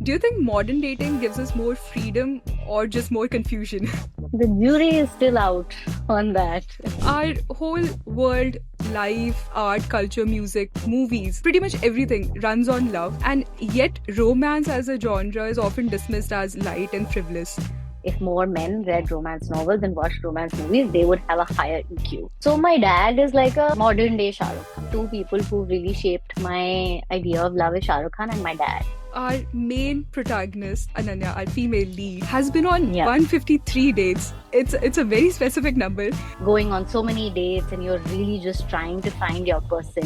Do you think modern dating gives us more freedom or just more confusion? The jury is still out on that. Our whole world, life, art, culture, music, movies, pretty much everything runs on love, and yet romance as a genre is often dismissed as light and frivolous. If more men read romance novels and watched romance movies, they would have a higher EQ. So my dad is like a modern day Shah Rukh Khan. Two people who really shaped my idea of love is Shah Rukh Khan and my dad. Our main protagonist, Ananya, our female lead, has been on Yeah. 153 dates. It's a very specific number. Going on so many dates and you're really just trying to find your person.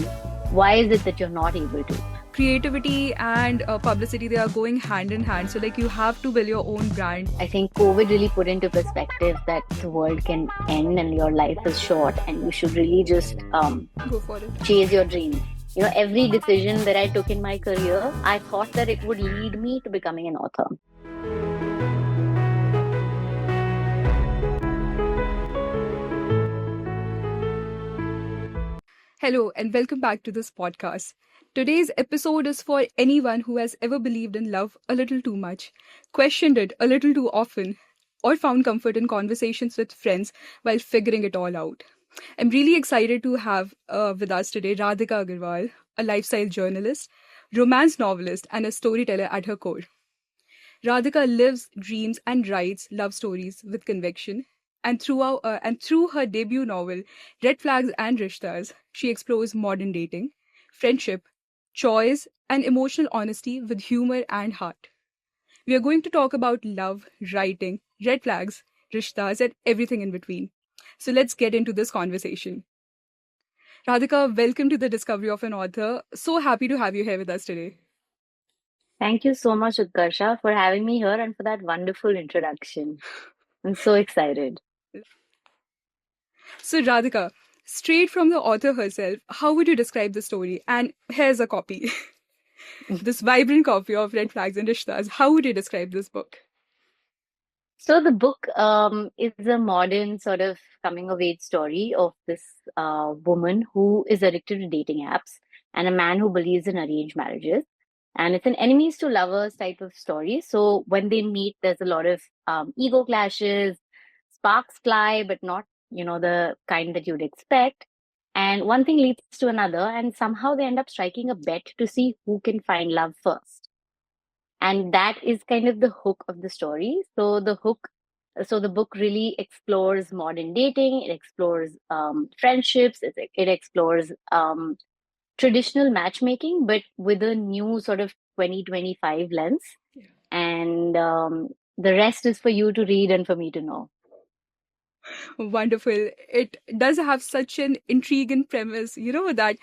Why is it that you're not able to? Creativity and publicity, they are going hand in hand. So like you have to build your own brand. I think COVID really put into perspective that the world can end and your life is short and you should really just Go for it. chase your dreams. You know, every decision that I took in my career, I thought that it would lead me to becoming an author. Hello and welcome back to this podcast. Today's episode is for anyone who has ever believed in love a little too much, questioned it a little too often, or found comfort in conversations with friends while figuring it all out. I'm really excited to have with us today Radhika Agrawal, a lifestyle journalist, romance novelist, and a storyteller at her core. Radhika lives, dreams, and writes love stories with conviction. And through her debut novel, Red Flags and Rishtas, she explores modern dating, friendship, choice, and emotional honesty with humor and heart. We are going to talk about love, writing, red flags, rishtas, and everything in between. So let's get into this conversation. Radhika, welcome to the Discovery of an Author. So happy to have you here with us today. Thank you so much, Utkarsha, for having me here and for that wonderful introduction. I'm so excited. So, Radhika, straight from the author herself, how would you describe the story? And here's a copy. This vibrant copy of Red Flags and Rishtas. How would you describe this book? So the book is a modern sort of coming of age story of this woman who is addicted to dating apps and a man who believes in arranged marriages. And it's an enemies to lovers type of story. So when they meet, there's a lot of ego clashes, sparks fly, but not, the kind that you'd expect. And one thing leads to another, and somehow they end up striking a bet to see who can find love first. And that is kind of the hook of the story. So the book really explores modern dating, it explores friendships, it explores traditional matchmaking, but with a new sort of 2025 lens. Yeah. And the rest is for you to read and for me to know. Wonderful. It does have such an intriguing premise, that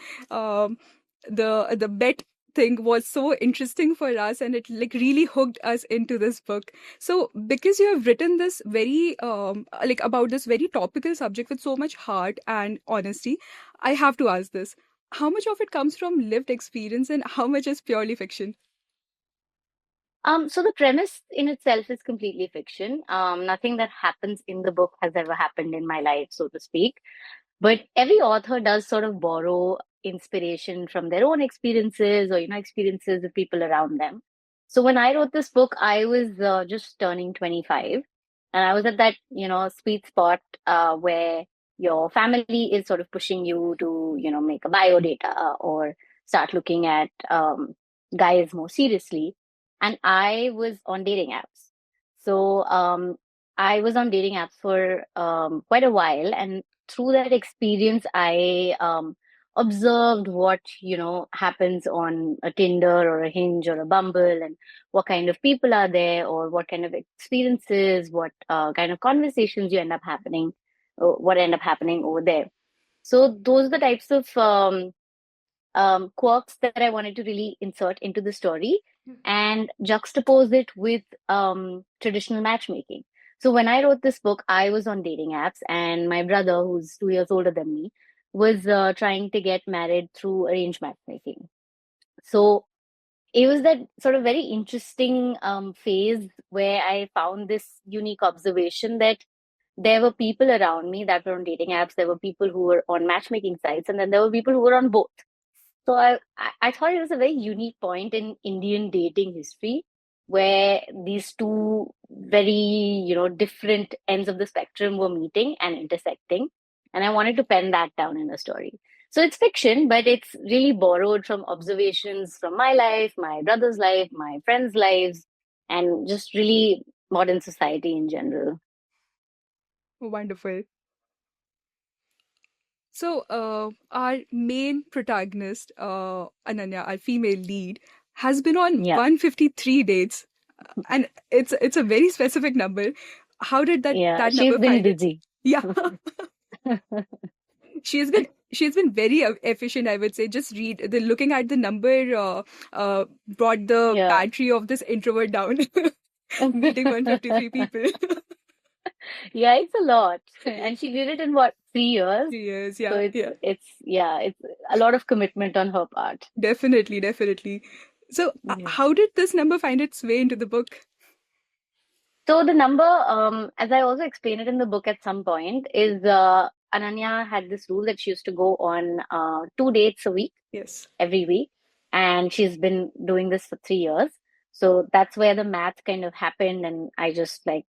the bet thing was so interesting for us, and it like really hooked us into this book. So because you have written this very like about this very topical subject with so much heart and honesty, I have to ask this. How much of it comes from lived experience and how much is purely fiction? So the premise in itself is completely fiction. Nothing that happens in the book has ever happened in my life, so to speak. But every author does sort of borrow inspiration from their own experiences or, experiences of people around them. So when I wrote this book, I was just turning 25. And I was at that, sweet spot where your family is sort of pushing you to, make a bio data or start looking at guys more seriously. And I was on dating apps. So I was on dating apps for quite a while. And through that experience, I observed what, happens on a Tinder or a Hinge or a Bumble, and what kind of people are there, or what kind of experiences, what kind of conversations you end up happening, what end up happening over there. So those are the types of quirks that I wanted to really insert into the story and juxtapose it with traditional matchmaking. So when I wrote this book, I was on dating apps, and my brother, who's 2 years older than me, was trying to get married through arranged matchmaking. So it was that sort of very interesting phase where I found this unique observation that there were people around me that were on dating apps, there were people who were on matchmaking sites, and then there were people who were on both. So I thought it was a very unique point in Indian dating history where these two very, different ends of the spectrum were meeting and intersecting. And I wanted to pen that down in a story. So it's fiction, but it's really borrowed from observations from my life, my brother's life, my friends' lives, and just really modern society in general. Wonderful. So, our main protagonist, Ananya, our female lead, has been on Yeah. 153 dates, and it's a very specific number. How did Yeah. that She's number been find its? busy. Yeah, she has been very efficient, I would say. Just read the looking at the number brought the Yeah. battery of this introvert down. Meeting 153 people. Yeah, it's a lot. And she did it in what, 3 years? 3 years, So yeah, yeah. it's a lot of commitment on her part. Definitely, definitely. So, Yeah. how did this number find its way into the book? So the number, as I also explained it in the book at some point, is Ananya had this rule that she used to go on 2 dates a week, Yes. every week, and she's been doing this for 3 years. So that's where the math kind of happened, and I just like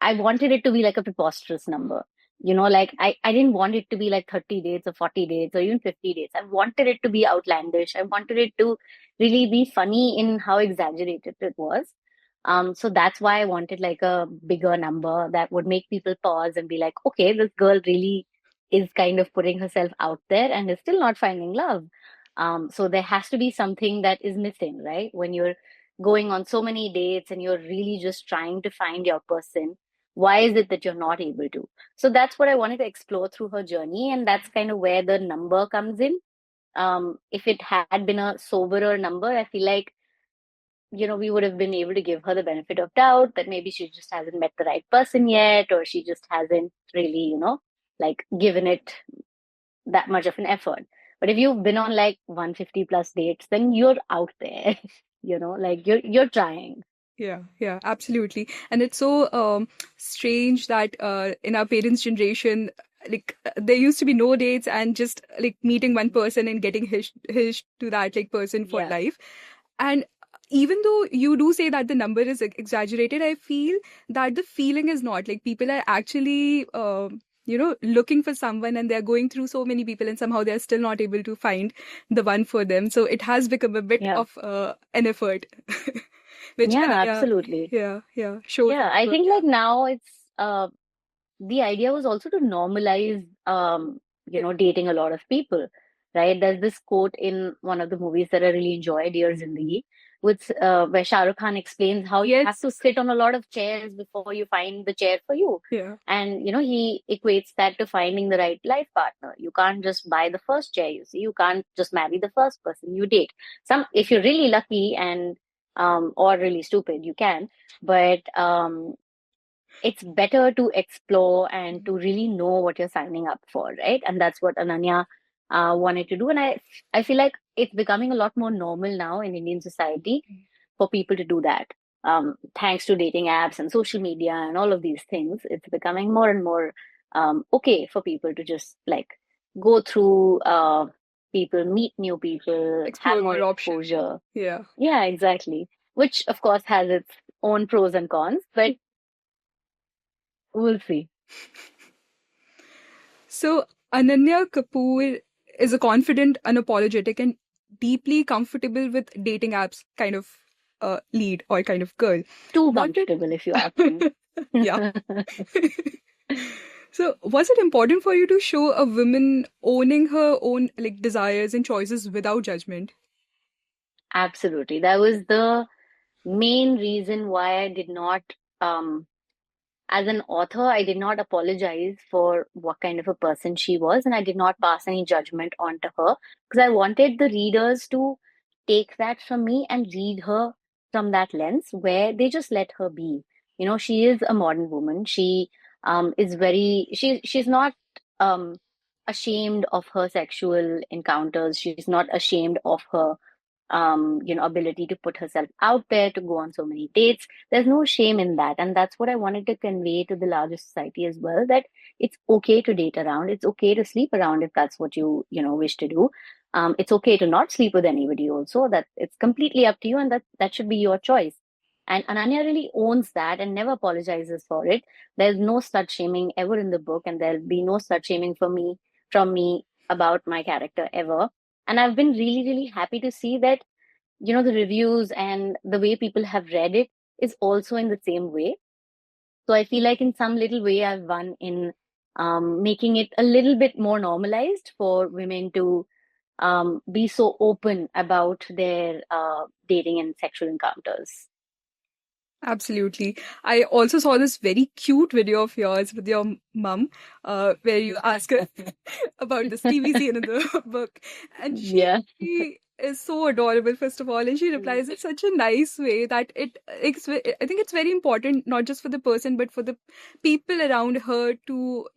I wanted it to be like a preposterous number. Like I didn't want it to be like 30 dates or 40 dates or even 50 dates. I wanted it to be outlandish. I wanted it to really be funny in how exaggerated it was. So that's why I wanted like a bigger number that would make people pause and be like, okay, this girl really is kind of putting herself out there and is still not finding love. So there has to be something that is missing, right? When you're going on so many dates and you're really just trying to find your person, why is it that you're not able to? So that's what I wanted to explore through her journey, and that's kind of where the number comes in. If it had been a soberer number, I feel like, we would have been able to give her the benefit of doubt that maybe she just hasn't met the right person yet, or she just hasn't really, like given it that much of an effort. But if you've been on like 150 plus dates, then you're out there, like you're trying. Yeah, yeah, absolutely. And it's so strange that in our parents' generation, like there used to be no dates and just like meeting one person and getting hitched to that like person for Yeah, life. And even though you do say that the number is exaggerated, I feel that the feeling is not. Like people are actually, looking for someone and they're going through so many people and somehow they're still not able to find the one for them. So it has become a bit yeah, of an effort, which yeah, Ananya, absolutely. yeah, shows in Yeah, the I book. think like now the idea was also to normalize dating a lot of people, right? There's this quote in one of the movies that I really enjoyed, Dear Zindagi, which where Shah Rukh Khan explains how you have to Yes, sit on a lot of chairs before you find the chair for you. yeah, And he equates that to finding the right life partner. You can't just buy the first chair, you see. You can't just marry the first person you date. Some If you're really lucky and or really stupid, you can. But it's better to explore and to really know what you're signing up for, right? And that's what Ananya wanted to do. And I feel like it's becoming a lot more normal now in Indian society for people to do that. Thanks to dating apps and social media and all of these things, it's becoming more and more okay for people to just like go through people, meet new people, have explore more more options. exposure. Yeah. Yeah, exactly. Which of course has its own pros and cons, but we'll see. So Ananya Kapoor is a confident, unapologetic, and deeply comfortable with dating apps kind of lead or kind of girl. Too What did comfortable, if you ask me. yeah. So was it important for you to show a woman owning her own like desires and choices without judgment? Absolutely. That was the main reason why I did not, um, as an author, I did not apologize for what kind of a person she was, and I did not pass any judgment onto her because I wanted the readers to take that from me and read her from that lens where they just let her be. She is a modern woman. She is she's not um ashamed of her sexual encounters. She's not ashamed of her ability to put herself out there, to go on so many dates. There's no shame in that. And that's what I wanted to convey to the larger society as well, that it's okay to date around. It's okay to sleep around if that's what wish to do. It's okay to not sleep with anybody also. That it's completely up to you, and that should be your choice. And Ananya really owns that and never apologizes for it. There's no slut shaming ever in the book, and there'll be no slut shaming from me about my character ever. And I've been really, really happy to see that, the reviews and the way people have read it is also in the same way. So I feel like in some little way I've won in making it a little bit more normalized for women to be so open about their dating and sexual encounters. Absolutely. I also saw this very cute video of yours with your mum, where you ask her about this TV scene in the book, and Yeah. she is so adorable, first of all, and she replies in such a nice way that I think it's very important not just for the person but for the people around her to,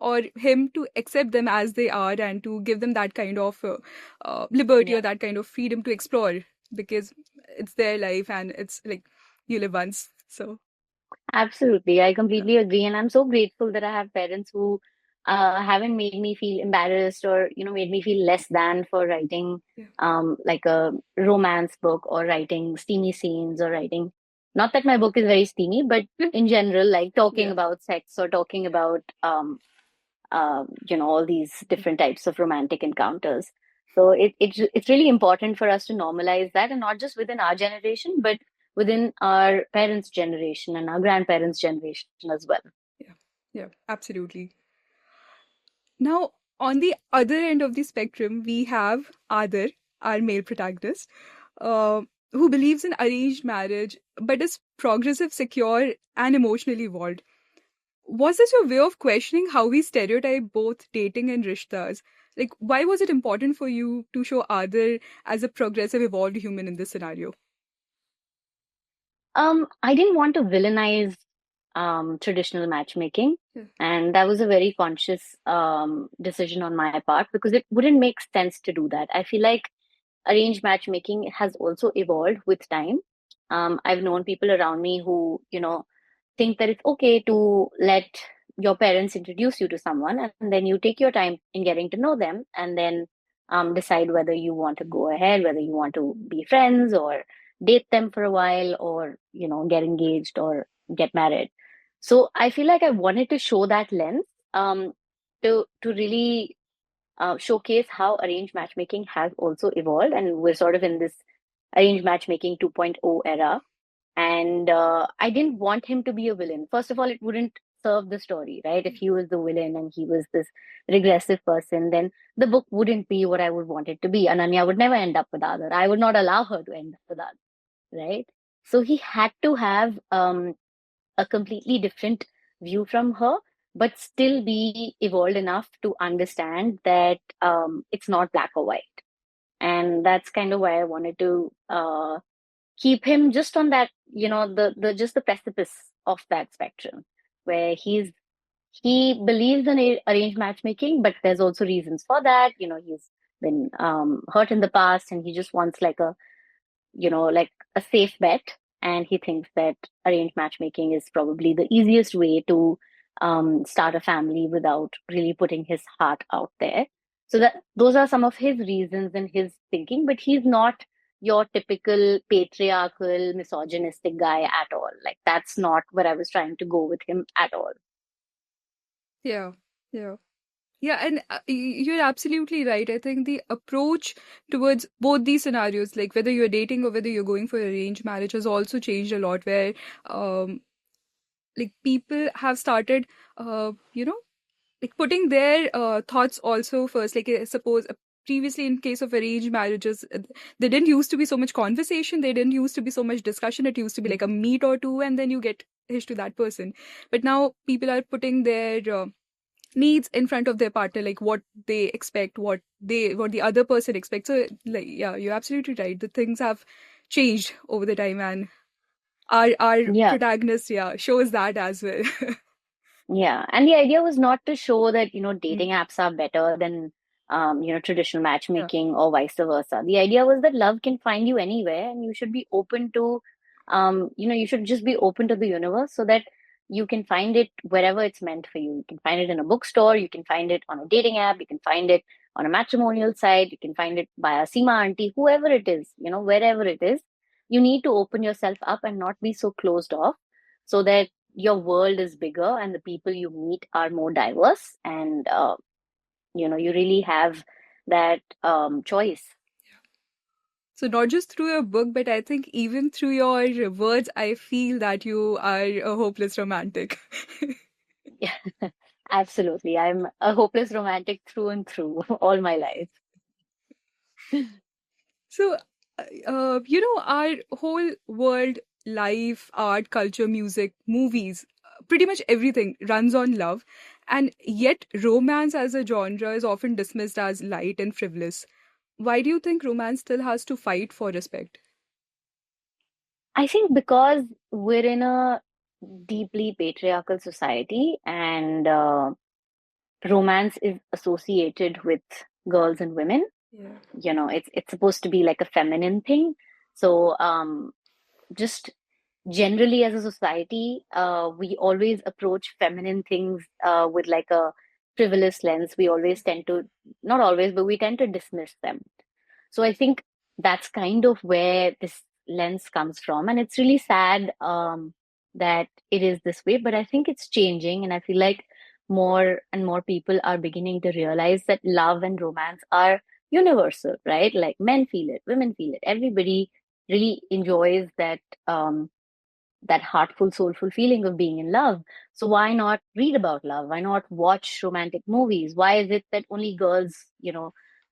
or him to accept them as they are and to give them that kind of liberty Yeah. or that kind of freedom to explore, because it's their life and it's like you live once. So Absolutely. I yeah, completely agree. And I'm so grateful that I have parents who haven't made me feel embarrassed or, made me feel less than for writing yeah, like a romance book or writing steamy scenes or writing, not that my book is very steamy, but in general, like talking yeah, about sex or talking about all these different types of romantic encounters. So it's really important for us to normalize that, and not just within our generation, but within our parents' generation and our grandparents' generation as well. yeah, yeah, absolutely. Now, on the other end of the spectrum, we have Adar, our male protagonist, uh, who believes in arranged marriage but is progressive, secure, and emotionally evolved. Was this your way of questioning how we stereotype both dating and rishtas? Like, why was it important for you to show Adar as a progressive, evolved human in this scenario? I didn't want to villainize traditional matchmaking, Yeah, and that was a very conscious decision on my part because it wouldn't make sense to do that. I feel like arranged matchmaking has also evolved with time. I've known people around me who, think that it's okay to let your parents introduce you to someone and then you take your time in getting to know them and then decide whether you want to go ahead, whether you want to be friends or date them for a while or, get engaged or get married. So I feel like I wanted to show that lens to really showcase how arranged matchmaking has also evolved. And we're sort of in this arranged matchmaking 2.0 era. And I didn't want him to be a villain. First of all, it wouldn't serve the story, right? If he was the villain and he was this regressive person, then the book wouldn't be what I would want it to be. Ananya would never end up with Adar. I would not allow her to end up with Adar, right? So he had to have a completely different view from her, but still be evolved enough to understand that it's not black or white. And that's kind of why I wanted to keep him just on that, the just the precipice of that spectrum, where he believes in arranged matchmaking, but there's also reasons for that. He's been hurt in the past, and he just wants like a safe bet. And he thinks that arranged matchmaking is probably the easiest way to start a family without really putting his heart out there. So that those are some of his reasons and his thinking, but he's not your typical patriarchal, misogynistic guy at all. Like that's not what I was trying to go with him at all. yeah, yeah. Yeah, and you're absolutely right. I think the approach towards both these scenarios, like whether you're dating or whether you're going for arranged marriage, has also changed a lot. Where, like people have started, like putting their thoughts also first. Like suppose previously in case of arranged marriages, there didn't used to be so much conversation. There didn't used to be so much discussion. It used to be like a meet or two, and then you get hitched to that person. But now people are putting their needs in front of their partner, like what they expect, what the other person expects. So like, yeah, you're absolutely right, the things have changed over the time, and our Yeah. protagonist, yeah, shows that as well. Yeah, and the idea was not to show that, Mm, dating apps are better than, traditional yeah, matchmaking or vice versa. The idea was that love can find you anywhere, and you should be open to, you should just be open to the universe so that you can find it wherever it's meant for you. You can find it in a bookstore, you can find it on a dating app, you can find it on a matrimonial site, you can find it by a Seema auntie, whoever it is, wherever it is, you need to open yourself up and not be so closed off, so that your world is bigger and the people you meet are more diverse, and you really have that choice. So not just through your book, but I think even through your words, I feel that you are a hopeless romantic. Yeah, absolutely. I'm a hopeless romantic through and through all my life. So, our whole world, life, art, culture, music, movies, pretty much everything runs on love. And yet, romance as a genre is often dismissed as light and frivolous. Why do you think romance still has to fight for respect? I think because we're in a deeply patriarchal society, and romance is associated with girls and women. Yeah. It's supposed to be like a feminine thing. So just generally as a society, we always approach feminine things with like a frivolous lens. We always tend to, not always, but we tend to dismiss them. So I think that's kind of where this lens comes from. And it's really sad that it is this way, but I think it's changing. And I feel like more and more people are beginning to realize that love and romance are universal, right? Like men feel it, women feel it. Everybody really enjoys um, that heartful, soulful feeling of being in love. So why not read about love? Why not watch romantic movies? Why is it that only girls,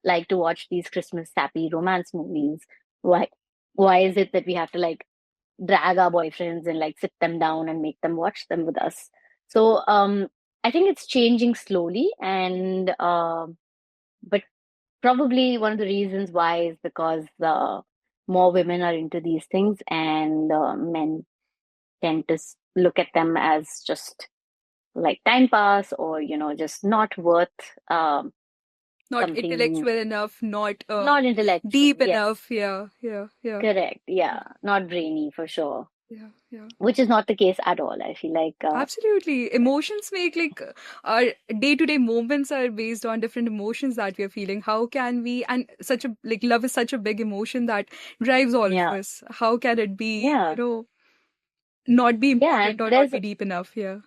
like to watch these Christmas sappy romance movies? Why why is it that we have to like drag our boyfriends and like sit them down and make them watch them with us? So I think it's changing slowly, and but probably one of the reasons why is because more women are into these things, and men tend to look at them as just like time pass, or just not worth Not something, intellectual enough, not not intellectual. deep Yes, enough. Yeah, yeah, yeah, correct. Yeah, not brainy for sure, yeah, yeah. which is not the case at all. I feel like Absolutely. Emotions make like our day-to-day moments are based on different emotions that we are feeling. How can we, and such a like love is such a big emotion that drives all of yeah, us. How can it be, yeah, not be yeah, and important or not there's be deep enough? Yeah.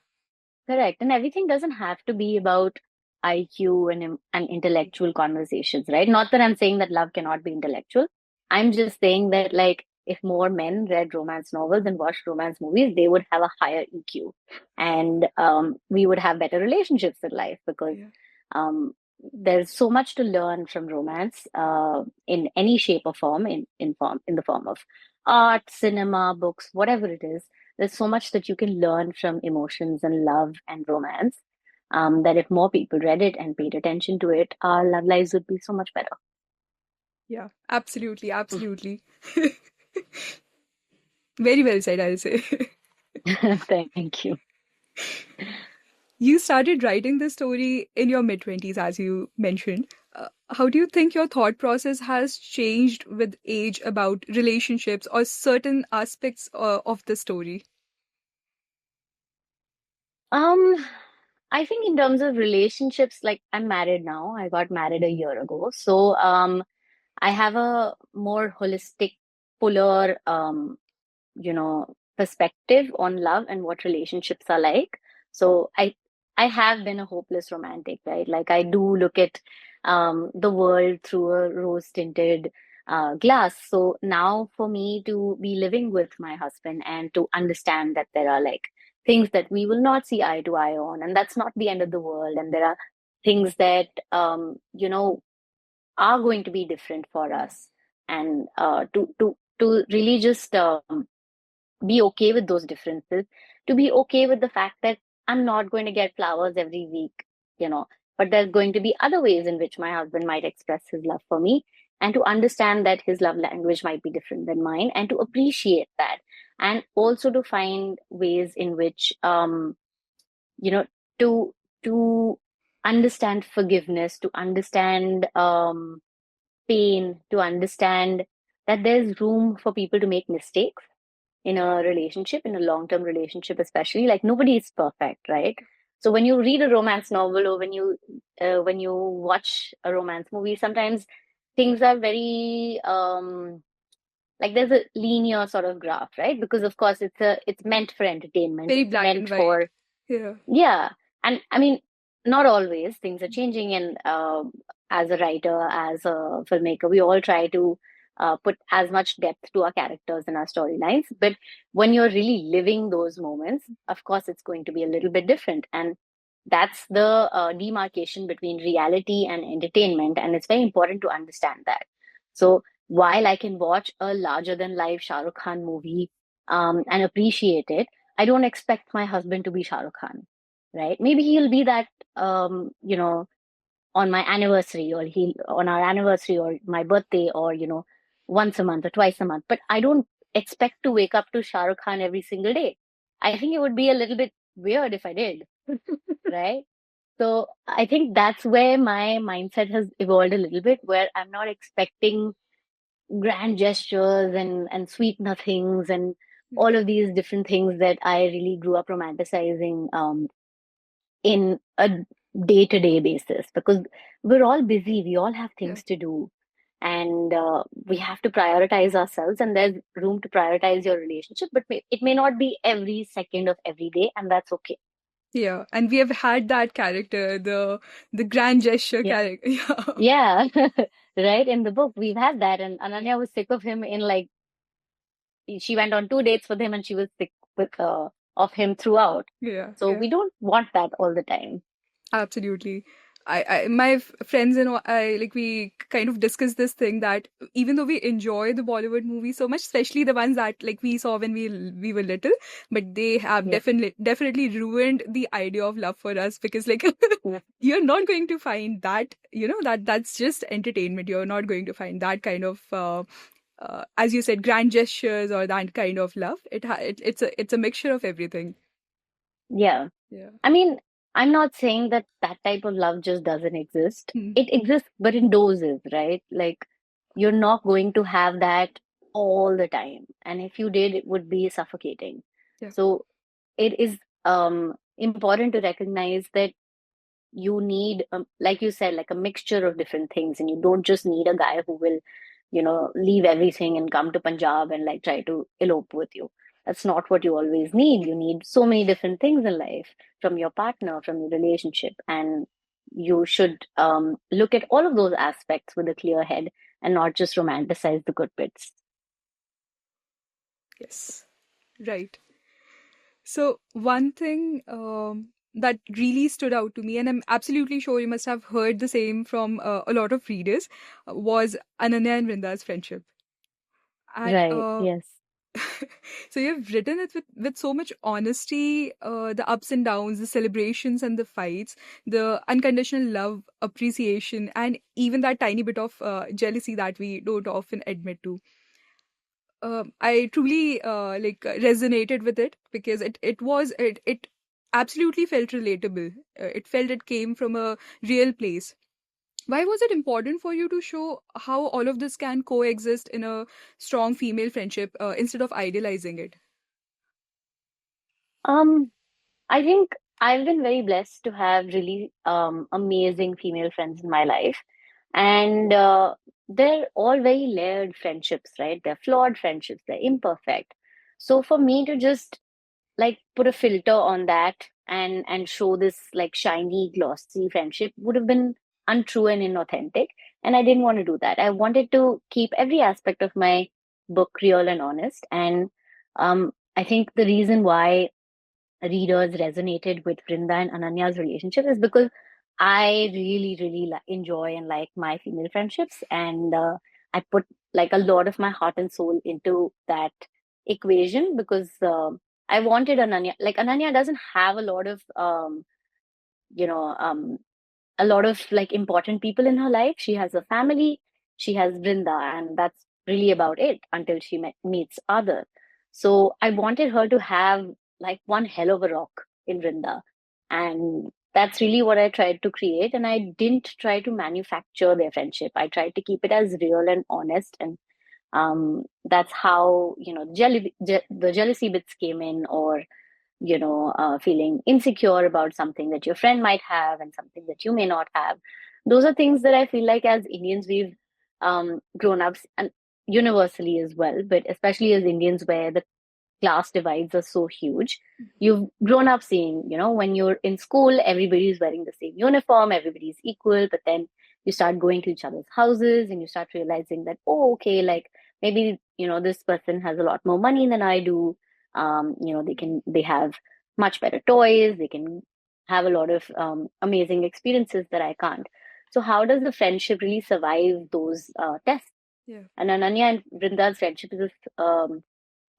correct. And everything doesn't have to be about IQ and intellectual conversations, right? Not that I'm saying that love cannot be intellectual. I'm just saying that, like, if more men read romance novels and watched romance movies, they would have a higher EQ. And we would have better relationships in life, because Yeah. um, there's so much to learn from romance in any shape or form, in the form of art, cinema, books, whatever it is. There's so much that you can learn from emotions and love and romance, that if more people read it and paid attention to it, our love lives would be so much better. Yeah. Absolutely. Absolutely. Very well said, I'll say. Thank you. You started writing this story in your mid 20s, as you mentioned. How do you think your thought process has changed with age about relationships or certain aspects of the story? Um, I think in terms of relationships, like I'm married now. I got married a year ago. So I have a more holistic, fuller perspective on love and what relationships are like. So I have been a hopeless romantic, right? Like I do look at the world through a rose tinted glass. So now for me to be living with my husband and to understand that there are like things that we will not see eye to eye on, and that's not the end of the world, and there are things that are going to be different for us, and to really just be okay with those differences, to be okay with the fact that I'm not going to get flowers every week, you know, but there's going to be other ways in which my husband might express his love for me, and to understand that his love language might be different than mine, and to appreciate that, and also to find ways in which, you know, to to understand forgiveness, to understand pain, to understand that there's room for people to make mistakes in a relationship, in a long-term relationship, especially. Like nobody is perfect, right? So when you read a romance novel, or when you watch a romance movie, sometimes things are very like there's a linear sort of graph, right? Because of course it's meant for entertainment. Very It's black and meant white. for, Yeah. yeah. And I mean, not always. Things are changing, and as a writer, as a filmmaker, we all try to put as much depth to our characters and our storylines. But when you're really living those moments, of course, it's going to be a little bit different. And that's the demarcation between reality and entertainment. And it's very important to understand that. So while I can watch a larger than life Shah Rukh Khan movie and appreciate it, I don't expect my husband to be Shah Rukh Khan, right? Maybe he'll be that, you know, on my anniversary, or he on our anniversary, or my birthday, or once a month or twice a month. But I don't expect to wake up to Shah Rukh Khan every single day. I think it would be a little bit weird if I did, right? So I think that's where my mindset has evolved a little bit, where I'm not expecting grand gestures and sweet nothings and all of these different things that I really grew up romanticizing in a day-to-day basis, because we're all busy, we all have Yeah. things to do, and we have to prioritize ourselves, and there's room to prioritize your relationship, but it may not be every second of every day, and that's okay. Yeah. And we have had that character, the grand gesture Yeah. character. Yeah. Yeah. Right, in the book we've had that, and Ananya was sick of him. In like, she went on 2 dates with him, and she was sick with of him throughout. Yeah. So Yeah. we don't want that all the time. Absolutely. My friends and I, like, we kind of discuss this thing that even though we enjoy the Bollywood movies so much, especially the ones that like we saw when we were little, but they have Yeah. definitely ruined the idea of love for us, because like Yeah. you're not going to find that, that's just entertainment. You're not going to find that kind of as you said, grand gestures or that kind of love. It's a mixture of everything. Yeah. Yeah. I mean, I'm not saying that that type of love just doesn't exist. Hmm. It exists, but in doses, right? Like, you're not going to have that all the time. And if you did, it would be suffocating. Yeah. So it is important to recognize that you need, like you said, like a mixture of different things. And you don't just need a guy who will, leave everything and come to Punjab and like try to elope with you. That's not what you always need. You need so many different things in life from your partner, from your relationship. And you should look at all of those aspects with a clear head and not just romanticize the good bits. Yes. Right. So one thing that really stood out to me, and I'm absolutely sure you must have heard the same from a lot of readers, was Ananya and Vrinda's friendship. And Right. Yes. so you've written it with so much honesty, the ups and downs, the celebrations and the fights, the unconditional love, appreciation, and even that tiny bit of jealousy that we don't often admit to. I truly resonated with it, because it absolutely felt relatable. It felt it came from a real place. Why was it important for you to show how all of this can coexist in a strong female friendship instead of idealizing it? Um, I think I've been very blessed to have really amazing female friends in my life. And they're all very layered friendships, right? They're flawed friendships, they're imperfect. So for me to just like put a filter on that and show this like shiny, glossy friendship would have been untrue and inauthentic. And I didn't want to do that. I wanted to keep every aspect of my book real and honest. And I think the reason why readers resonated with Brinda and Ananya's relationship is because I really, really enjoy and like my female friendships, and I put like a lot of my heart and soul into that equation because I wanted Ananya. Like Ananya doesn't have a lot of you know um, a lot of like important people in her life. She has a family, she has Brinda, and that's really about it until she meets Adar. So I wanted her to have like one hell of a rock in Brinda. And that's really what I tried to create. And I didn't try to manufacture their friendship. I tried to keep it as real and honest. And that's how, the jealousy bits came in, or feeling insecure about something that your friend might have and something that you may not have. Those are things that I feel like as Indians we've grown up. And universally as well, but especially as Indians, where the class divides are so huge. You've grown up seeing, when you're in school, everybody's wearing the same uniform, everybody's equal, but then you start going to each other's houses and you start realizing that, oh, okay, like maybe, this person has a lot more money than I do. They have much better toys, they can have a lot of amazing experiences that I can't. So, how does the friendship really survive those tests? Yeah. And Ananya and Vrinda's friendship is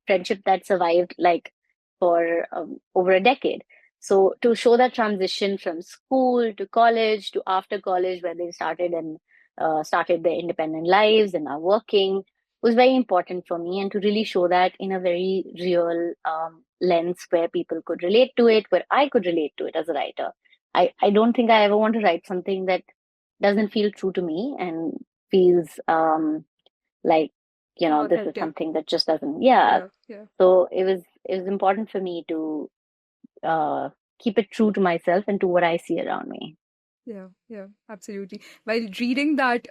friendship that survived like for over a decade. So to show that transition from school to college to after college, where they started their independent lives and are working, was very important for me, and to really show that in a very real lens where people could relate to it, where I could relate to it as a writer. I don't think I ever want to write something that doesn't feel true to me and feels like this is Authentic. something that just doesn't, yeah. Yeah, yeah. So it was important for me to uh keep it true to myself and to what I see around me. Yeah, yeah, absolutely. While reading that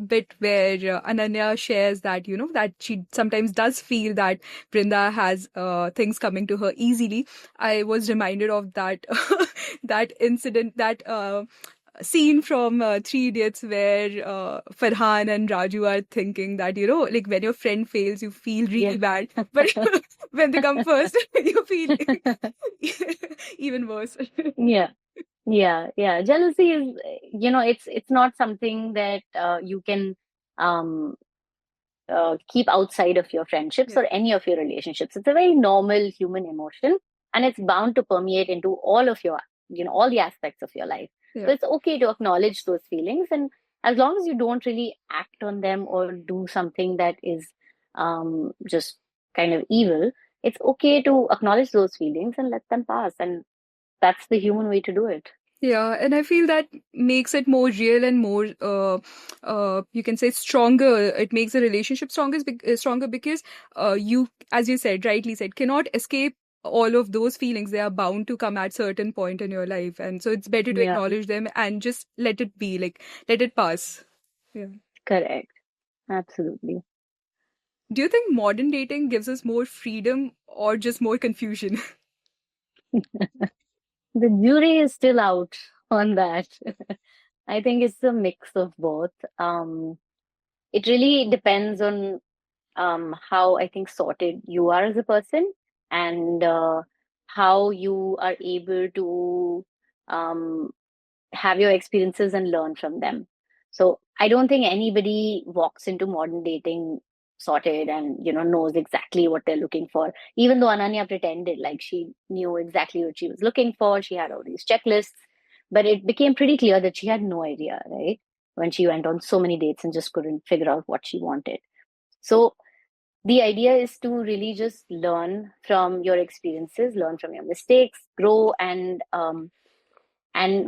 bit where Ananya shares that, that she sometimes does feel that Brinda has things coming to her easily, I was reminded of that that incident, that scene from Three Idiots where Farhan and Raju are thinking that, like when your friend fails, you feel really Yes. bad, but when they come first, you feel even worse. Yeah. Yeah. Jealousy is, it's not something that you can um keep outside of your friendships Yeah, or any of your relationships. It's a very normal human emotion, and it's bound to permeate into all of your, all the aspects of your life. So yeah. it's okay to acknowledge those feelings, and as long as you don't really act on them or do something that is just kind of evil, it's okay to acknowledge those feelings and let them pass. And that's the human way to do it. Yeah, and I feel that makes it more real and more, you can say stronger. It makes a relationship stronger because you, as you said, rightly said, cannot escape all of those feelings. They are bound to come at certain point in your life, and so it's better to Yeah, acknowledge them and just let it be, like let it pass. Yeah. correct. Absolutely. Do you think modern dating gives us more freedom or just more confusion? The jury is still out on that. I think it's a mix of both. It really depends on how I think sorted you are as a person, and how you are able to um, have your experiences and learn from them. So I don't think anybody walks into modern dating sorted and knows exactly what they're looking for. Even though Ananya pretended like she knew exactly what she was looking for, she had all these checklists, but it became pretty clear that she had no idea, right? When she went on so many dates and just couldn't figure out what she wanted. So the idea is to really just learn from your experiences, learn from your mistakes, grow, and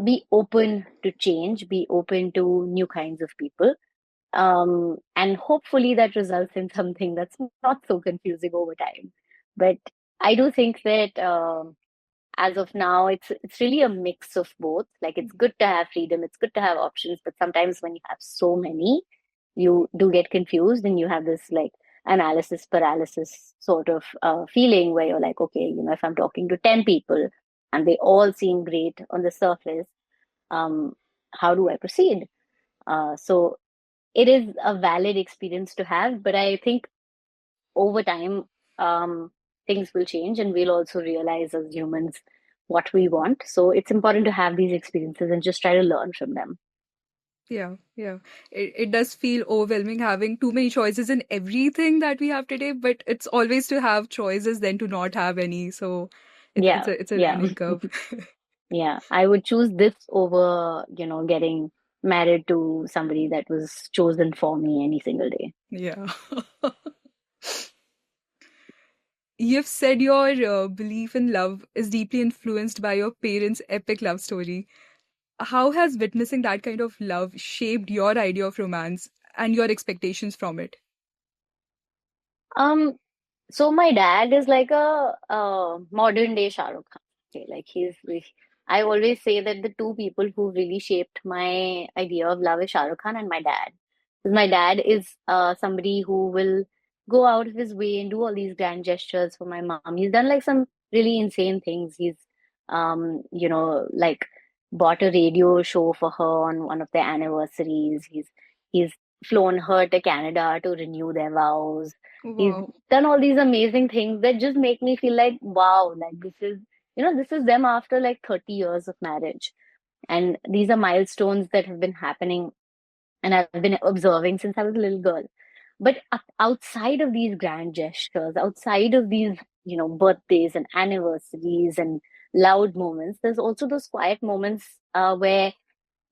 be open to change, be open to new kinds of people. And hopefully that results in something that's not so confusing over time. But I do think that as of now, it's really a mix of both. Like it's good to have freedom, it's good to have options, but sometimes when you have so many, you do get confused and you have this like analysis paralysis sort of feeling where you're like, okay, if I'm talking to 10 people and they all seem great on the surface, um, how do I proceed? So it is a valid experience to have, but I think over time, um, things will change and we'll also realize as humans what we want. So it's important to have these experiences and just try to learn from them. Yeah, yeah. It does feel overwhelming having too many choices in everything that we have today, but it's always to have choices than to not have any. So Yeah, it's a yeah, learning curve. yeah. I would choose this over, getting married to somebody that was chosen for me any single day. Yeah. You've said your belief in love is deeply influenced by your parents' epic love story. How has witnessing that kind of love shaped your idea of romance and your expectations from it? Um, So my dad is like a modern day Shah Rukh Khan. Okay, like I always say that the two people who really shaped my idea of love is Shah Rukh Khan and my dad. Because my dad is somebody who will go out of his way and do all these grand gestures for my mom. He's done like some really insane things. He's, like bought a radio show for her on one of their anniversaries. He's flown her to Canada to renew their vows. He's Wow. done all these amazing things that just make me feel like, wow, like this is them after like 30 years of marriage. And these are milestones that have been happening and I've been observing since I was a little girl. But outside of these grand gestures, outside of these, birthdays and anniversaries and loud moments, there's also those quiet moments where,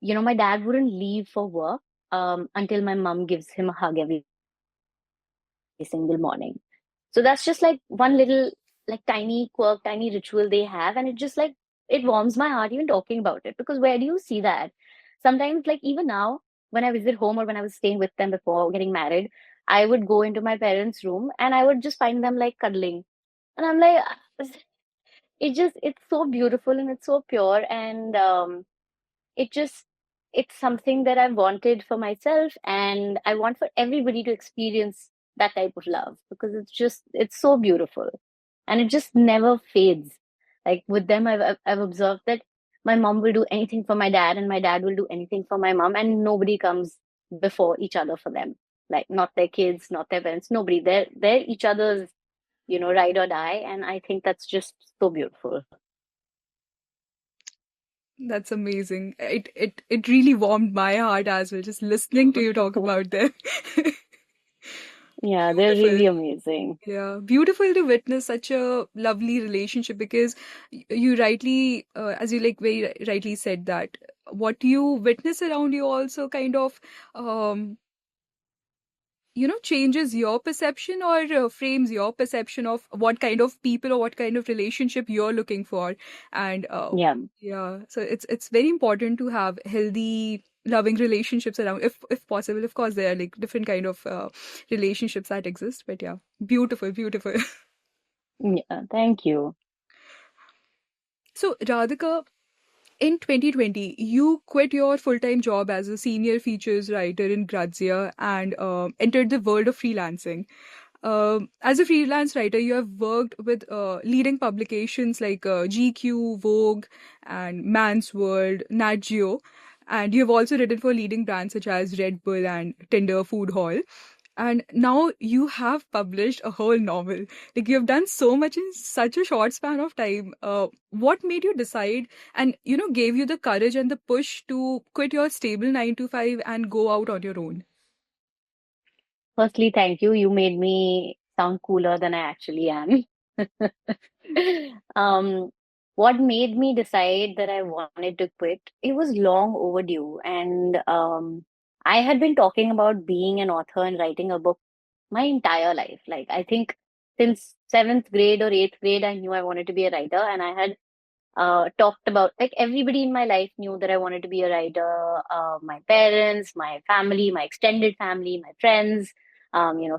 my dad wouldn't leave for work until my mom gives him a hug every single morning. So that's just like one little, like tiny quirk, tiny ritual they have, and it warms my heart even talking about it. Because where do you see that? Sometimes, like even now, when I visit home or when I was staying with them before getting married, I would go into my parents' room and I would just find them like cuddling. And I'm like, it's so beautiful and it's so pure. And it just it's something that I've wanted for myself and I want for everybody to experience that type of love because it's so beautiful and it just never fades. Like with them, I've observed that my mom will do anything for my dad and my dad will do anything for my mom and nobody comes before each other for them. Like not their kids, not their parents, nobody. They're each other's, ride or die. And I think that's just so beautiful. That's amazing. It really warmed my heart as well, just listening to you talk about them. Yeah, they're Beautiful. really amazing. Yeah, beautiful to witness such a lovely relationship because you rightly, as you like very rightly said that what you witness around you also kind of, um, changes your perception or frames your perception of what kind of people or what kind of relationship you're looking for. And Yeah. yeah, so it's very important to have healthy, loving relationships around, if possible. Of course, there are like different kind of relationships that exist, but yeah, beautiful, beautiful. Yeah, thank you. So, Radhika, in 2020, you quit your full-time job as a senior features writer in Grazia and entered the world of freelancing. As a freelance writer, you have worked with leading publications like GQ, Vogue, and Man's World, Nat Geo, and you have also written for leading brands such as Red Bull and Tinder Food Hall. And now you have published a whole novel. Like you have done so much in such a short span of time. What made you decide and gave you the courage and the push to quit your stable 9 to 5 and go out on your own? Firstly, thank you. You made me sound cooler than I actually am. Um, what made me decide that I wanted to quit? It was long overdue, and I had been talking about being an author and writing a book my entire life. Like I think since seventh grade or eighth grade, I knew I wanted to be a writer, and I had talked about like everybody in my life knew that I wanted to be a writer. My parents, my family, my extended family, my friends,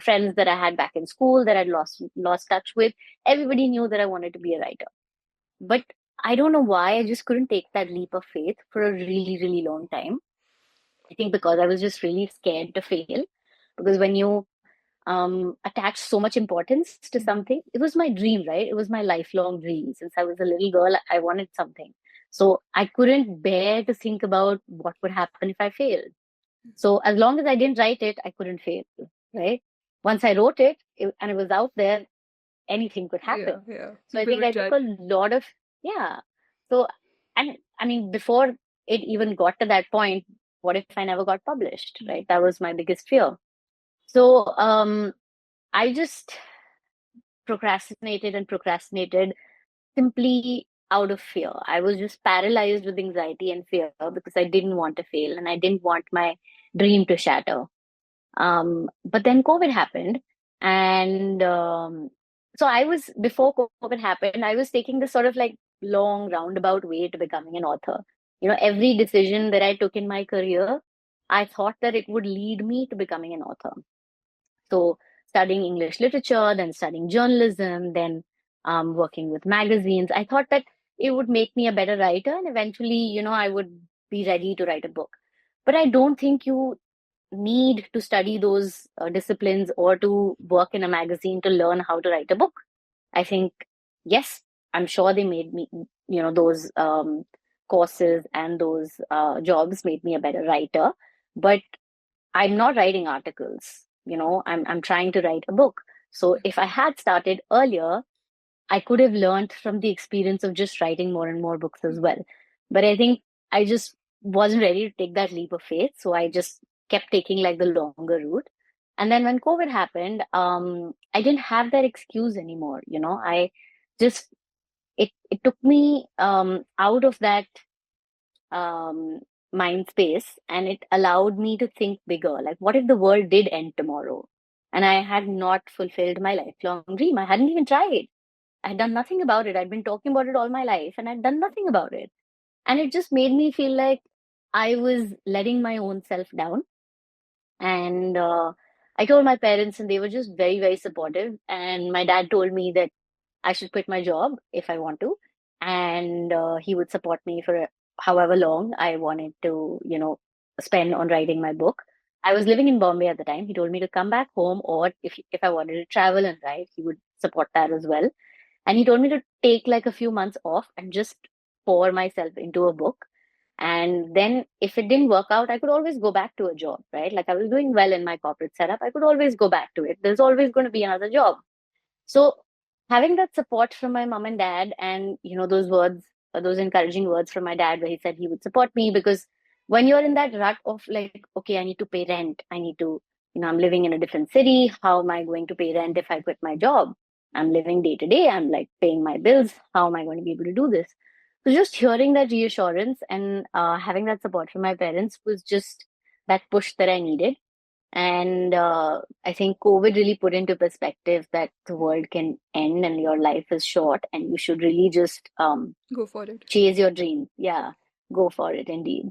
friends that I had back in school that I'd lost touch with. Everybody knew that I wanted to be a writer, but I don't know why I just couldn't take that leap of faith for a really, really long time. I think because I was just really scared to fail. Because when you attach so much importance to something. It was my dream, right? It was my lifelong dream. Since I was a little girl, I wanted something. So I couldn't bear to think about what would happen if I failed. So as long as I didn't write it, I couldn't fail, right? Once I wrote and it was out there, anything could Yeah, happen. yeah. So I People think will I took judge. a lot of, yeah. So, and I mean, before it even got to that point, what if I never got published, right? That was my biggest fear. So, I just procrastinated simply out of fear. I was just paralyzed with anxiety and fear because I didn't want to fail and I didn't want my dream to shatter. But then COVID happened, and so before COVID happened, I was taking this sort of like long roundabout way to becoming an author. Every decision that I took in my career, I thought that it would lead me to becoming an author. So studying English literature, then studying journalism, then working with magazines. I thought that it would make me a better writer, and eventually, I would be ready to write a book. But I don't think you need to study those disciplines or to work in a magazine to learn how to write a book. I think, yes, I'm sure they made me, those courses and those jobs made me a better writer, but I'm not writing articles. I'm trying to write a book. So if I had started earlier, I could have learned from the experience of just writing more and more books as well. But I think I just wasn't ready to take that leap of faith. So I just kept taking like the longer route. And then when COVID happened, I didn't have that excuse anymore. I just, it took me out of that um, mind space, and it allowed me to think bigger. Like, what if the world did end tomorrow? And I had not fulfilled my lifelong dream. I hadn't even tried. I had done nothing about it. I'd been talking about it all my life and I'd done nothing about it. And it just made me feel like I was letting my own self down. And I told my parents, and they were just very, very supportive. And my dad told me that I should quit my job if I want to. And he would support me for however long I wanted to, spend on writing my book. I was living in Bombay at the time. He told me to come back home, or if I wanted to travel and write, he would support that as well. And he told me to take like a few months off and just pour myself into a book. And then if it didn't work out, I could always go back to a job, right? Like I was doing well in my corporate setup. I could always go back to it. There's always going to be another job. So having that support from my mom and dad, and those words, those encouraging words from my dad, where he said he would support me, because when you're in that rut of like, okay, I need to pay rent, I need to, I'm living in a different city. How am I going to pay rent if I quit my job? I'm living day to day. I'm like paying my bills. How am I going to be able to do this? So just hearing that reassurance and having that support from my parents was just that push that I needed. And I think COVID really put into perspective that the world can end and your life is short, and you should really just Go for it. chase your dream. Yeah, go for it indeed.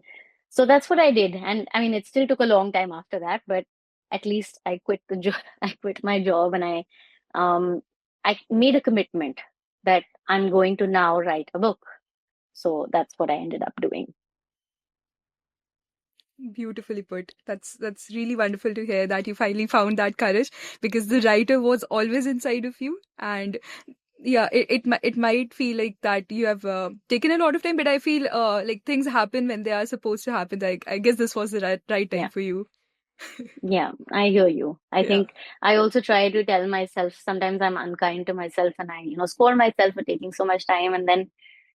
So that's what I did. And I mean, it still took a long time after that, but at least I quit the job. I quit my job, and um, I made a commitment that I'm going to now write a book. So that's what I ended up doing. Beautifully put. That's really wonderful to hear that you finally found that courage, because the writer was always inside of you. And yeah, it might feel like that you have taken a lot of time, but I feel like things happen when they are supposed to happen. Like I guess this was the right time Yeah. for you. Yeah, I hear you. I Yeah, think I also try to tell myself sometimes I'm unkind to myself, and I, scold myself for taking so much time. And then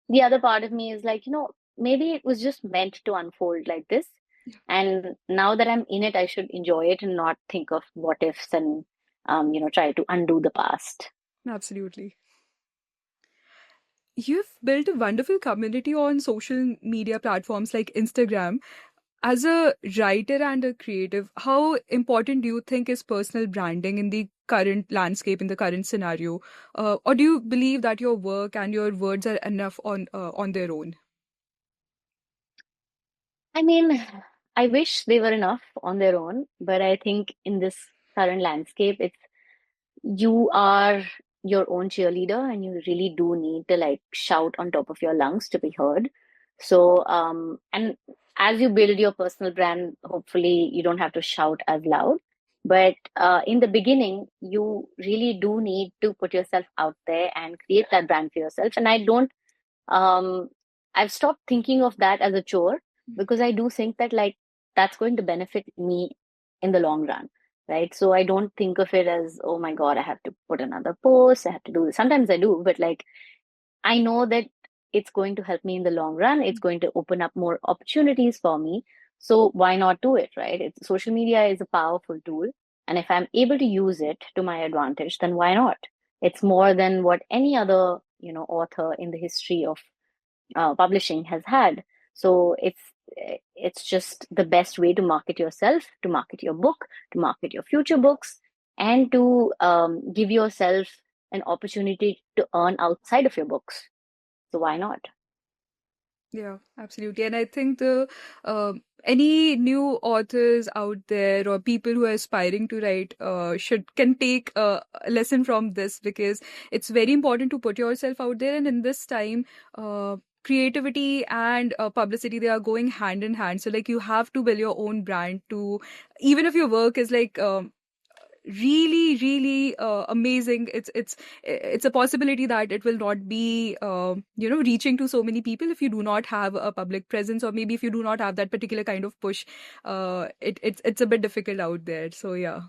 the other part of me is like, maybe it was just meant to unfold like this. yeah, And now that I'm in it, I should enjoy it and not think of what ifs and, try to undo the past. absolutely. You've built a wonderful community on social media platforms like Instagram. As a writer and a creative, how important do you think is personal branding in the current landscape, in the current scenario? Or do you believe that your work and your words are enough on their own? I mean, I wish they were enough on their own, but I think in this current landscape, you are your own cheerleader, and you really do need to like shout on top of your lungs to be heard. So and as you build your personal brand, hopefully you don't have to shout as loud, but in the beginning you really do need to put yourself out there and create that brand for yourself. And um I've stopped thinking of that as a chore, because I do think that like that's going to benefit me in the long run, right? So I don't think of it as, oh my God, I have to put another post, I have to do this. Sometimes I do, but like I know that it's going to help me in the long run. It's going to open up more opportunities for me. So why not do it, right? Social media is a powerful tool. And if I'm able to use it to my advantage, then why not? It's more than what any other, author in the history of publishing has had. So it's just the best way to market yourself, to market your book, to market your future books, and to give yourself an opportunity to earn outside of your books. So why not? Yeah, absolutely. And I think the any new authors out there or people who are aspiring to write should can take a lesson from this, because it's very important to put yourself out there. And in this time, creativity and publicity, they are going hand in hand. So like you have to build your own brand to, even if your work is like really really amazing, it's a possibility that it will not be reaching to so many people if you do not have a public presence, or maybe if you do not have that particular kind of push. It's a bit difficult out there. So yeah,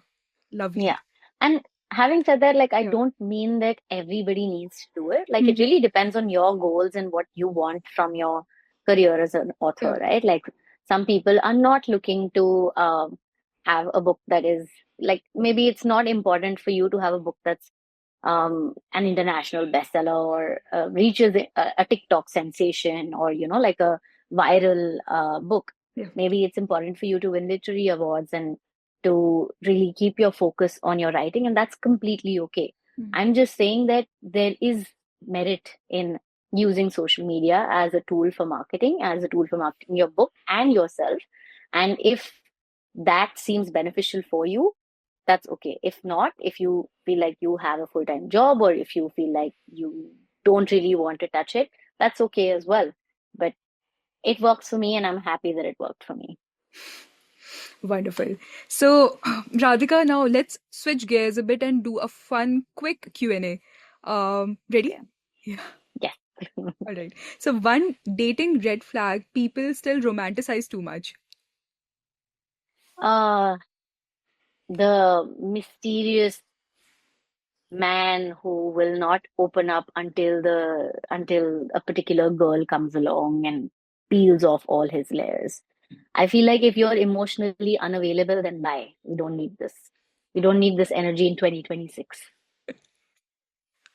lovely. Yeah. And having said that, like, I Yeah. don't mean that everybody needs to do it. Like, it Mhm. really depends on your goals and what you want from your career as an author, Yeah. right? Like, some people are not looking to have a book that is like, maybe it's not important for you to have a book that's an international bestseller or reaches a TikTok sensation, or, like a viral book. Yeah. Maybe it's important for you to win literary awards and to really keep your focus on your writing, and that's completely okay. Mhm. I'm just saying that there is merit in using social media as a tool for marketing, as a tool for marketing your book and yourself. And if that seems beneficial for you, that's okay. If not, if you feel like you have a full-time job, or if you feel like you don't really want to touch it, that's okay as well. But it works for me, and I'm happy that it worked for me. Wonderful. So, Radhika, now let's switch gears a bit and do a fun, quick Q&A. Ready? Okay. Yeah. Yes. All right. So, one dating red flag people still romanticize too much. uh the mysterious man who will not open up until a particular girl comes along and peels off all his layers. I feel like if you're emotionally unavailable, then bye. We don't need this. We don't need this energy in 2026.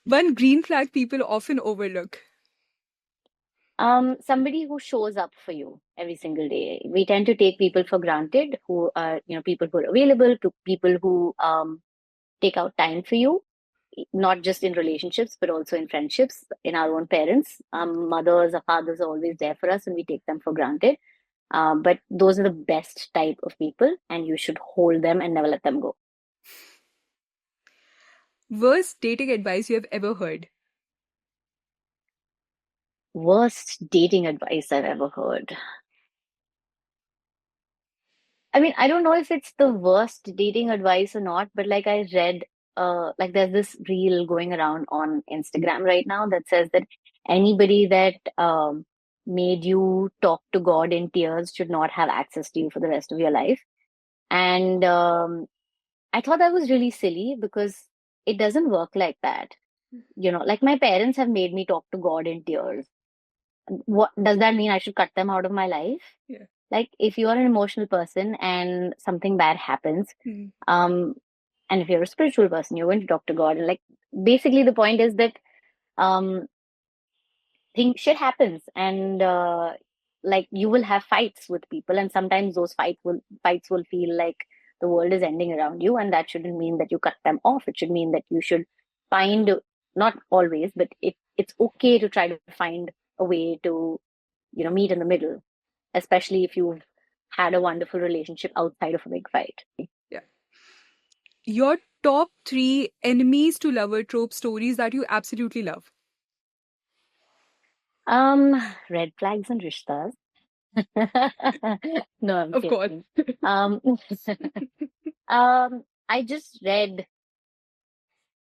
One green flag people often overlook. Somebody who shows up for you every single day. We tend to take people for granted, who are, people who are available, to people who take out time for you, not just in relationships, but also in friendships, in our own parents. Mothers or fathers are always there for us, and we take them for granted. But those are the best type of people, and you should hold them and never let them go. Worst dating advice you have ever heard. Worst dating advice I've ever heard. I mean, I don't know if it's the worst dating advice or not, but like I read, like there's this reel going around on Instagram right now that says that anybody that made you talk to God in tears should not have access to you for the rest of your life. And I thought that was really silly, because it doesn't work like that. Like, my parents have made me talk to God in tears. What does that mean? I should cut them out of my life? Yeah. Like, if you are an emotional person and something bad happens, Hmm. um and if you're a spiritual person, you're going to talk to God. And, like, basically the point is that um things shit happens, and like, you will have fights with people, and sometimes those fights will feel like the world is ending around you, and that shouldn't mean that you cut them off. It should mean that you should find, not always, but it's okay to try to find a way to, meet in the middle, especially if you've had a wonderful relationship outside of a big fight. Yeah. Your top three enemies to lover trope stories that you absolutely love. Um, Red Flags and Rishtas. No, I'm Of course. kidding. Um, I just read,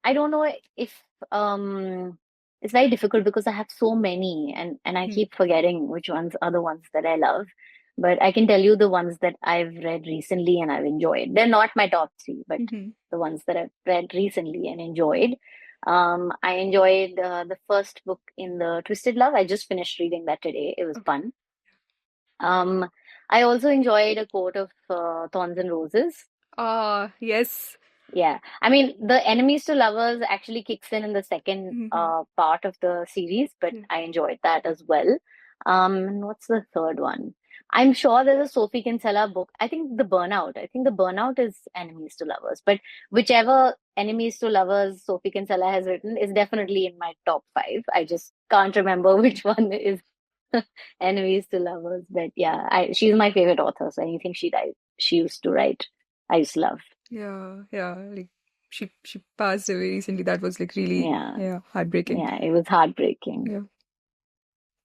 I don't know if it's very difficult because I have so many, and I Hmm. keep forgetting which ones are the ones that I love. But I can tell you the ones that I've read recently and I've enjoyed. They're not my top three, but Mhm. the ones that I've read recently and enjoyed. I enjoyed the first book in the Twisted Love. I just finished reading that today. It was Okay. fun. Um, I also enjoyed A Court of Thorns and Roses. Ah, yes. Yeah, I mean, the enemies to lovers actually kicks in the second Mhm. part of the series, but Yeah. I enjoyed that as well. And what's the third one? I'm sure there's a Sophie Kinsella book. I think The Burnout. I think The Burnout is enemies to lovers, but whichever enemies to lovers Sophie Kinsella has written is definitely in my top five. I just can't remember which one is enemies to lovers, but yeah, she's my favorite author. So anything she used to write, I used to love. Yeah, yeah. Like she passed away recently. That was like really, Yeah. yeah, heartbreaking. Yeah, it was heartbreaking. Yeah.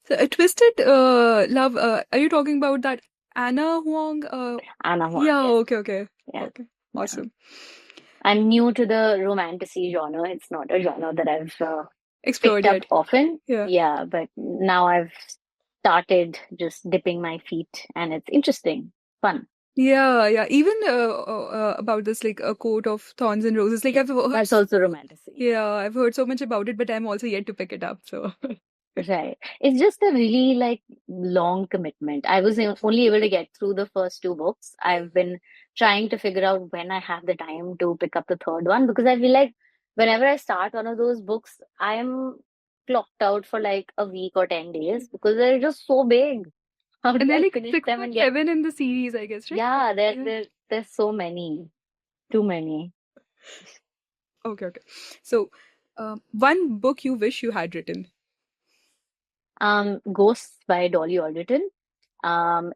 So a twisted love. Are you talking about that Anna Huang? Anna Huang, Yeah. yes. Okay. Okay. Yeah. Okay. Yeah. Awesome. I'm new to the romantasy genre. It's not a genre that I've Explored picked up yet. often. Yeah. Yeah, but now I've started just dipping my feet and it's interesting, fun. Yeah. Yeah. Even about this, like a coat of thorns and roses. Like I've heard. That's also romantasy. Yeah, I've heard so much about it, but I'm also yet to pick it up. So. Right. It's just a really like long commitment. I was only able to get through the first two books. I've been trying to figure out when I have the time to pick up the third one because I feel like whenever I start one of those books, I am clocked out for like a week or 10 days because they're just so big. How And do they're I like finish six them or and get? seven in the series, I guess, right? Yeah, Yeah. there's so many, too many. Okay, okay. So, one book you wish you had written. Ghosts by Dolly Alderton.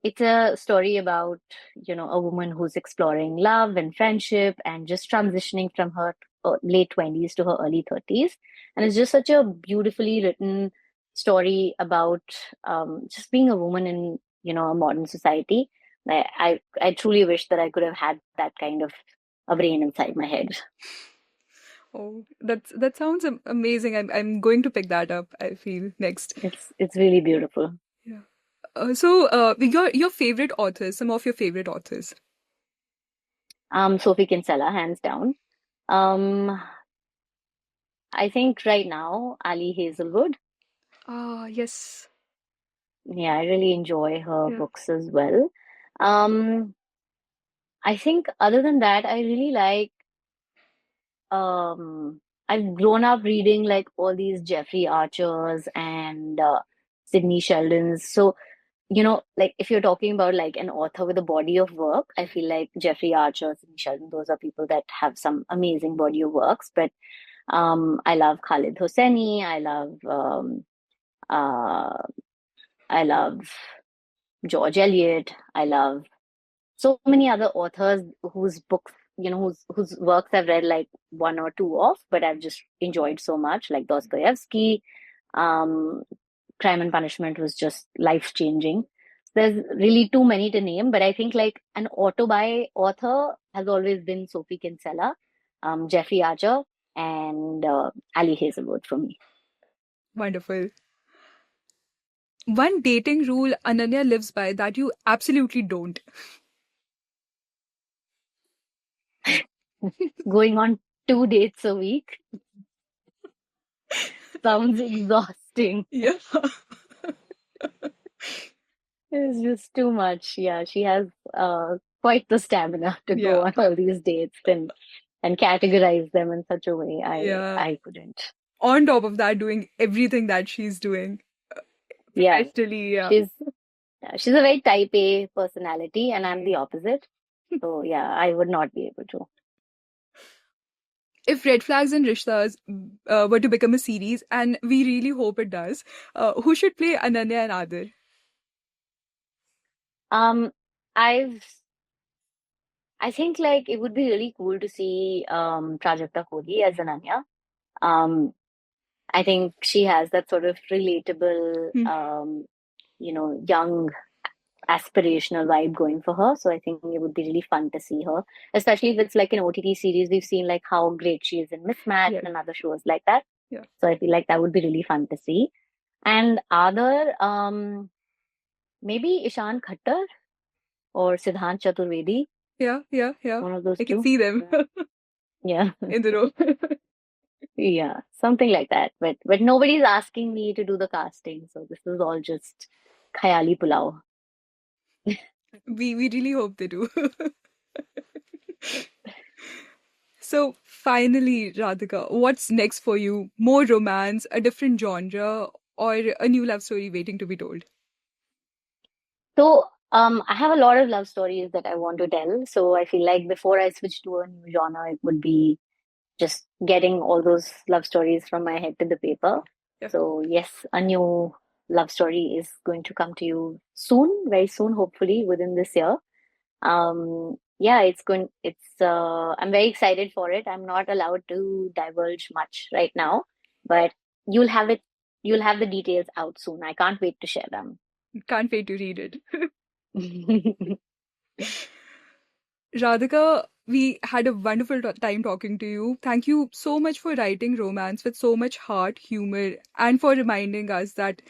It's a story about, a woman who's exploring love and friendship and just transitioning from her late 20s to her early 30s. And it's just such a beautifully written story about just being a woman in, a modern society. I truly wish that I could have had that kind of a brain inside my head. Oh, that sounds amazing. I'm going to pick that up, I feel, next. It's really beautiful. Yeah. So, your favorite authors, some of your favorite authors. Sophie Kinsella, hands down. Um, I think right now, Ali Hazelwood. Ah, yes. Yeah, I really enjoy her Yeah. books as well. Um, I think other than that, I really like I've grown up reading like all these Jeffrey Archers and Sidney Sheldons. So, like if you're talking about like an author with a body of work, I feel like Jeffrey Archer, Sidney Sheldon, those are people that have some amazing body of works. But I love Khalid Hosseini, uh I love George Eliot, I love so many other authors whose books, whose works I've read like one or two of, but I've just enjoyed so much, like Dostoevsky. Um, Crime and Punishment was just life changing. There's really too many to name, but I think like an author has always been Sophie Kinsella, Jeffrey Archer, and Ali Hazelwood for me. Wonderful. One dating rule Ananya lives by that you absolutely don't. Going on 2 dates a week sounds exhausting. Yeah. It's just too much. Yeah, she has quite the stamina to Yeah. go on all these dates and categorize them in such a way. Yeah. I couldn't. On top of that, doing everything that she's doing Yeah, professionally. Yeah. she's she's a very type A personality, and I'm the opposite. So yeah, I would not be able to. If Red Flags and Rishtas were to become a series, and we really hope it does, who should play Ananya and Adir? Um, I've I think like it would be really cool to see Prajakta Kohli as Ananya. Um, I think she has that sort of relatable, Hmm. young aspirational vibe going for her. So I think it would be really fun to see her, especially if it's like an OTT series. We've seen like how great she is in Mismatch Yes. and other shows like that. Yeah. So I feel like that would be really fun to see. And other, maybe Ishan Khattar or Siddhant Chaturvedi, Yeah. Yeah. Yeah. one of those I can two. see them Yeah, in the row. yeah, something like that. But nobody's asking me to do the casting, so this is all just khayali pulao. We really hope they do. So finally, Radhika, what's next for you? More romance, a different genre, or a new love story waiting to be told? So, I have a lot of love stories that I want to tell. So I feel like before I switch to a new genre, it would be just getting all those love stories from my head to the paper. Yeah. So yes, a new love story is going to come to you soon, very soon, hopefully within this year. Yeah, I'm very excited for it. I'm not allowed to divulge much right now, but you'll have it you'll have the details out soon. I can't wait to share them. Can't wait to read it. Radhika, we had a wonderful time talking to you. Thank you so much for writing romance with so much heart, humor, and for reminding us that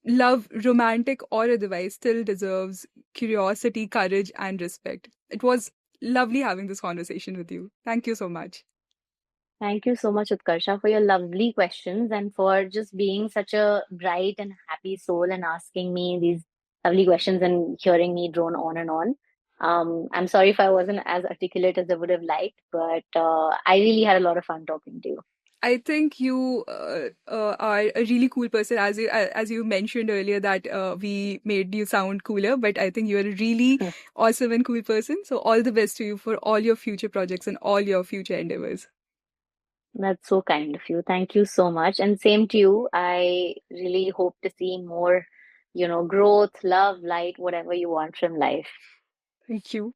love, romantic or otherwise, still deserves curiosity, courage, and respect. It was lovely having this conversation with you. Thank you so much. Thank you so much, Utkarsha, for your lovely questions and for just being such a bright and happy soul and asking me these lovely questions and hearing me drone on and on. I'm sorry if I wasn't as articulate as I would have liked, but I really had a lot of fun talking to you. I think you are a really cool person, as you mentioned earlier that we made you sound cooler. But I think you are a really awesome and cool person. So all the best to you for all your future projects and all your future endeavors. That's so kind of you. Thank you so much. And same to you. I really hope to see more, growth, love, light, whatever you want from life. Thank you.